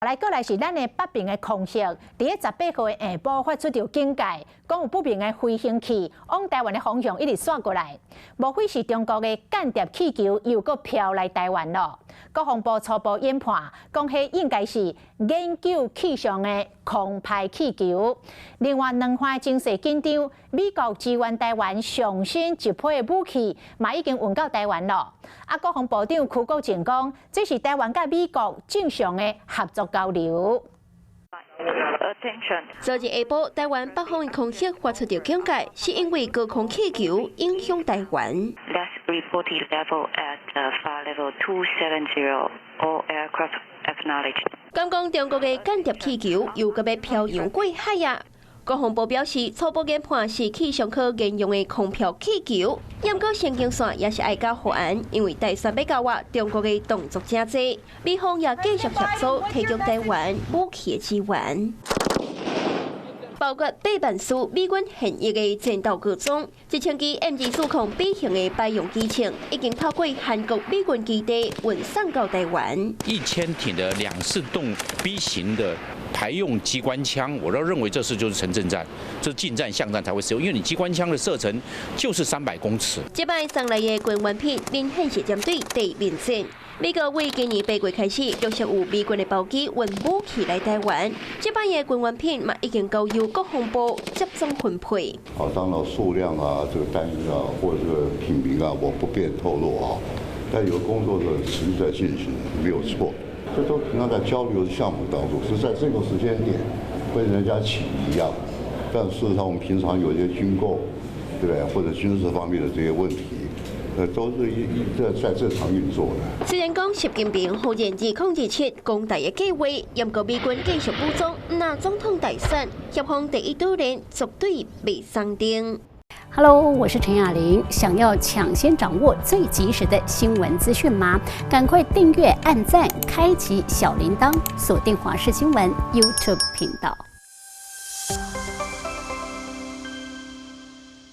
来过来是咱的北平的空袭，伫咧18号的下晡发出着警戒，讲有不明的飞行器往台湾的方向一直刷过来，无非是中国的间谍气球又搁飘来台湾咯。国防部初步研判，讲迄应该是研究气象的空拍气球。另外，两岸情势紧张，美国支援台湾上新一批的武器，嘛已经运到台湾咯。国防部长邱国正讲，这是台湾甲美国正常的合作交流。昨日下晡，台湾北方的空气发出着警戒，是因为高空气球影响台湾。Reported level at fire level 270. All aircraft acknowledged. 敢讲中国的间谍气球又搁要飘扬过海呀？国防部表示，初步研判是气象科研用的空飘气球，不过神经线也是爱交护案，因为大选要到啊，中国的动作真多，美方也继续协助提供台湾武器的支援。包括8万艘美军现役的战斗各种，1000支 M240 B 型的百用机枪，已经透过韩国美军基地运送到台湾。1000挺的2式动 B 型的排用机关枪，我都认为这是就是城镇战，这是近战、巷战才会使用，因为你机关枪的射程就是300公尺。这摆送来的军援品明显是针对地面战。美国为今年8月开始，陆续有美军的包机运武器来台湾，这摆的军援品嘛已经交由国防部接种分配。当然数量啊，这个单子啊，或者这个品名啊，我不便透露啊。但有工作是持续在进行，没有错。这都平常在交流的项目当中，是在这个时间点跟人家起一样。但事实上，我们平常有一些军购，对不对？或者军事方面的这些问题。都是在正常运作的。虽然讲习近平后任2027攻台的计划，不过美军继续武装，那总统大选，协方第一岛链绝对未松定。Hello， 我是陈雅玲。想要抢先掌握最及时的新闻资讯吗？赶快订阅、按赞、开启小铃铛，锁定华视新闻 YouTube 频道。